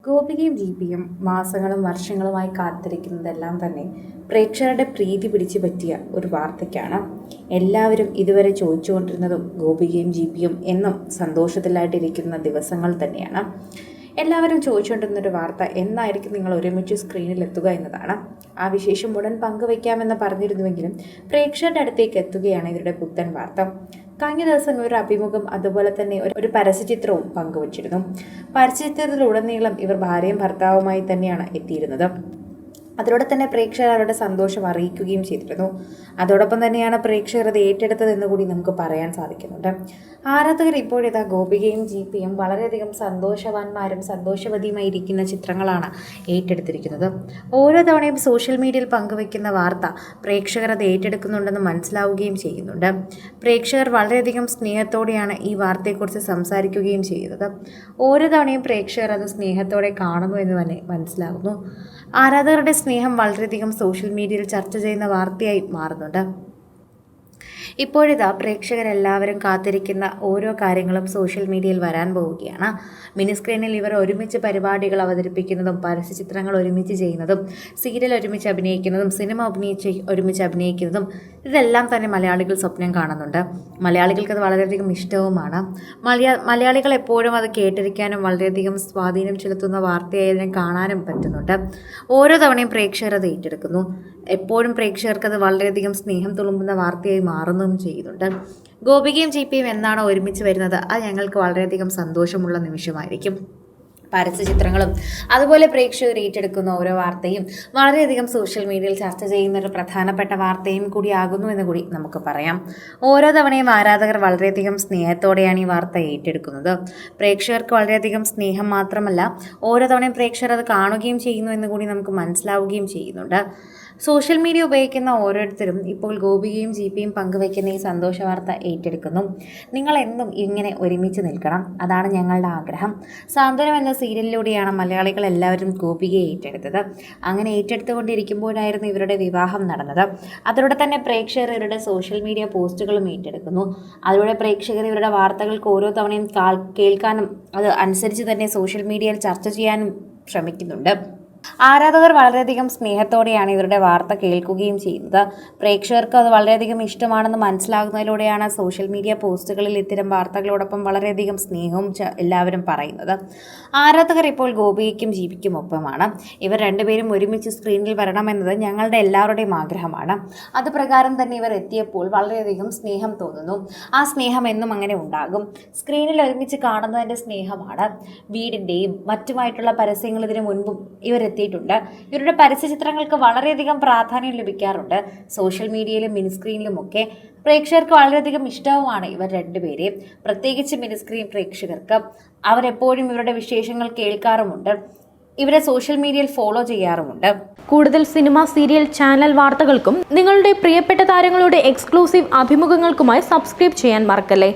ഗോപികയും ദീപികയും മാസങ്ങളും വർഷങ്ങളുമായി കാത്തിരിക്കുന്നതെല്ലാം തന്നെ പ്രേക്ഷകരുടെ പ്രീതി പിടിച്ചു പറ്റിയ ഒരു വാർത്തയ്ക്കാണ്. എല്ലാവരും ഇതുവരെ ചോദിച്ചുകൊണ്ടിരുന്നതും ഗോപികയും ദീപികയും എന്നും സന്തോഷത്തിലായിട്ടിരിക്കുന്ന ദിവസങ്ങൾ തന്നെയാണ്. എല്ലാവരും ചോദിച്ചുകൊണ്ടിരുന്നൊരു വാർത്ത എന്നായിരിക്കും നിങ്ങൾ ഒരുമിച്ച് സ്ക്രീനിൽ എത്തുക എന്നതാണ്. ആ വിശേഷം ഉടൻ പങ്കുവയ്ക്കാമെന്ന് പറഞ്ഞിരുന്നുവെങ്കിലും പ്രേക്ഷകരുടെ അടുത്തേക്ക് എത്തുകയാണ് ഇവരുടെ പുത്തൻ വാർത്ത. കഴിഞ്ഞ ദിവസം ഒരു അഭിമുഖം അതുപോലെ തന്നെ ഒരു പരസ്യചിത്രവും പങ്കുവച്ചിരുന്നു. പരസ്യചിത്രത്തിലുടനീളം ഇവർ ഭാര്യയും ഭർത്താവുമായി തന്നെയാണ് എത്തിയിരുന്നത്. അതിലൂടെ തന്നെ പ്രേക്ഷകർ അവരുടെ സന്തോഷം അറിയിക്കുകയും ചെയ്തിരുന്നു. അതോടൊപ്പം തന്നെയാണ് പ്രേക്ഷകർ അത് ഏറ്റെടുത്തതെന്ന് കൂടി നമുക്ക് പറയാൻ സാധിക്കുന്നുണ്ട്. ആരാധകർ ഇപ്പോഴിതാ ഗോപികയും ദീപികയും വളരെയധികം സന്തോഷവാന്മാരും സന്തോഷവതിയുമായിരിക്കുന്ന ചിത്രങ്ങളാണ് ഏറ്റെടുത്തിരിക്കുന്നത്. ഓരോ തവണയും സോഷ്യൽ മീഡിയയിൽ പങ്കുവയ്ക്കുന്ന വാർത്ത പ്രേക്ഷകർ അത് ഏറ്റെടുക്കുന്നുണ്ടെന്ന് മനസ്സിലാവുകയും ചെയ്യുന്നുണ്ട്. പ്രേക്ഷകർ വളരെയധികം സ്നേഹത്തോടെയാണ് ഈ വാർത്തയെക്കുറിച്ച് സംസാരിക്കുകയും ചെയ്യുന്നത്. ഓരോ തവണയും പ്രേക്ഷകർ അത് സ്നേഹത്തോടെ കാണുന്നു എന്ന് തന്നെ മനസ്സിലാകുന്നു. ആരാധകരുടെ സ്നേഹം വളരെയധികം സോഷ്യൽ മീഡിയയിൽ ചർച്ച ചെയ്യുന്ന വാർത്തയായി മാറുന്നുണ്ട്. ഇപ്പോഴിതാ പ്രേക്ഷകരെല്ലാവരും കാത്തിരിക്കുന്ന ഓരോ കാര്യങ്ങളും സോഷ്യൽ മീഡിയയിൽ വരാൻ പോവുകയാണ്. മിനി സ്ക്രീനിൽ ഇവർ ഒരുമിച്ച് പരിപാടികൾ അവതരിപ്പിക്കുന്നതും പരസ്യചിത്രങ്ങൾ ഒരുമിച്ച് ചെയ്യുന്നതും സീരിയൽ ഒരുമിച്ച് അഭിനയിക്കുന്നതും സിനിമ ഒരുമിച്ച് അഭിനയിക്കുന്നതും ഇതെല്ലാം തന്നെ മലയാളികൾ സ്വപ്നം കാണുന്നുണ്ട്. മലയാളികൾക്ക് അത് വളരെയധികം ഇഷ്ടവുമാണ്. മലയാളികൾ എപ്പോഴും അത് കേട്ടിരിക്കാനും വളരെയധികം സ്വാധീനം ചെലുത്തുന്ന വാർത്തയായി അതിനെ കാണാനും പറ്റുന്നുണ്ട്. ഓരോ തവണയും പ്രേക്ഷകർ അത് ഏറ്റെടുക്കുന്നു. എപ്പോഴും പ്രേക്ഷകർക്ക് അത് വളരെയധികം സ്നേഹം തുളുമ്പുന്ന വാർത്തയായി മാറുന്നതും ചെയ്യുന്നുണ്ട്. ഗോപികയും ദീപികയും എന്നാണോ ഒരുമിച്ച് വരുന്നത് അത് ഞങ്ങൾക്ക് വളരെയധികം സന്തോഷമുള്ള നിമിഷമായിരിക്കും. പരസ്യചിത്രങ്ങളും അതുപോലെ പ്രേക്ഷകർ ഏറ്റെടുക്കുന്ന ഓരോ വാർത്തയും വളരെയധികം സോഷ്യൽ മീഡിയയിൽ ചർച്ച ചെയ്യുന്ന ഒരു പ്രധാനപ്പെട്ട വാർത്തയും കൂടിയാകുന്നു എന്ന് കൂടി നമുക്ക് പറയാം. ഓരോ തവണയും ആരാധകർ വളരെയധികം സ്നേഹത്തോടെയാണ് ഈ വാർത്ത ഏറ്റെടുക്കുന്നത്. പ്രേക്ഷകർക്ക് വളരെയധികം സ്നേഹം മാത്രമല്ല, ഓരോ തവണയും പ്രേക്ഷകർ അത് കാണുകയും ചെയ്യുന്നു എന്ന് കൂടി നമുക്ക് മനസ്സിലാവുകയും ചെയ്യുന്നുണ്ട്. സോഷ്യൽ മീഡിയ ഉപയോഗിക്കുന്ന ഓരോരുത്തരും ഇപ്പോൾ ഗോപികയും ദീപികയും പങ്കുവയ്ക്കുന്ന ഈ സന്തോഷ വാർത്ത ഏറ്റെടുക്കുന്നു. നിങ്ങൾ എന്നും ഇങ്ങനെ ഒരുമിച്ച് നിൽക്കണം, അതാണ് ഞങ്ങളുടെ ആഗ്രഹം. സാന്ത്വനം എന്ന സീരിയലിലൂടെയാണ് മലയാളികൾ എല്ലാവരും ഗോപികയെ ഏറ്റെടുത്തത്. അങ്ങനെ ഏറ്റെടുത്തുകൊണ്ടിരിക്കുമ്പോഴായിരുന്നു ഇവരുടെ വിവാഹം നടന്നത്. അതിലൂടെ തന്നെ പ്രേക്ഷകർ ഇവരുടെ സോഷ്യൽ മീഡിയ പോസ്റ്റുകളും ഏറ്റെടുക്കുന്നു. അതിലൂടെ പ്രേക്ഷകർ ഇവരുടെ വാർത്തകൾക്ക് ഓരോ തവണയും കേൾക്കാനും അത് അനുസരിച്ച് തന്നെ സോഷ്യൽ മീഡിയയിൽ ചർച്ച ചെയ്യാനും ശ്രമിക്കുന്നുണ്ട്. ആരാധകർ വളരെയധികം സ്നേഹത്തോടെയാണ് ഇവരുടെ വാർത്ത കേൾക്കുകയും ചെയ്യുന്നത്. പ്രേക്ഷകർക്ക് അത് വളരെയധികം ഇഷ്ടമാണെന്ന് മനസ്സിലാകുന്നതിലൂടെയാണ് സോഷ്യൽ മീഡിയ പോസ്റ്റുകളിൽ ഇത്തരം വാർത്തകളോടൊപ്പം വളരെയധികം സ്നേഹവും എല്ലാവരും പറയുന്നത്. ആരാധകർ ഇപ്പോൾ ഗോപികയ്ക്കും ദീപികയ്ക്കും ഒപ്പമാണ്. ഇവർ രണ്ടുപേരും ഒരുമിച്ച് സ്ക്രീനിൽ വരണമെന്നത് ഞങ്ങളുടെ എല്ലാവരുടെയും ആഗ്രഹമാണ്. അത് പ്രകാരം തന്നെ ഇവർ എത്തിയപ്പോൾ വളരെയധികം സ്നേഹം തോന്നുന്നു. ആ സ്നേഹം എന്നും അങ്ങനെ ഉണ്ടാകും. സ്ക്രീനിൽ ഒരുമിച്ച് കാണുന്നതിൻ്റെ സ്നേഹമാണ്. വീടിൻ്റെയും മറ്റുമായിട്ടുള്ള പരസ്യങ്ങൾ ഇതിനു മുൻപും ഇവർ എത്തിയിട്ടുണ്ട്. ഇവരുടെ പരസ്യചിത്രങ്ങൾക്ക് വളരെയധികം പ്രാധാന്യം ലഭിക്കാറുണ്ട്. സോഷ്യൽ മീഡിയയിലും മിനി സ്ക്രീനിലുമൊക്കെ പ്രേക്ഷകർക്ക് വളരെയധികം ഇഷ്ടവുമാണ് ഇവർ രണ്ടുപേരെയും. പ്രത്യേകിച്ച് മിനി സ്ക്രീൻ പ്രേക്ഷകർക്ക് അവരെപ്പോഴും ഇവരുടെ വിശേഷങ്ങൾ കേൾക്കാറുമുണ്ട്. ഇവരെ സോഷ്യൽ മീഡിയയിൽ ഫോളോ ചെയ്യാറുമുണ്ട്. കൂടുതൽ സിനിമ, സീരിയൽ, ചാനൽ വാർത്തകൾക്കും നിങ്ങളുടെ പ്രിയപ്പെട്ട താരങ്ങളുടെ എക്സ്ക്ലൂസീവ് അഭിമുഖങ്ങൾക്കുമായി സബ്സ്ക്രൈബ് ചെയ്യാൻ മറക്കല്ലേ.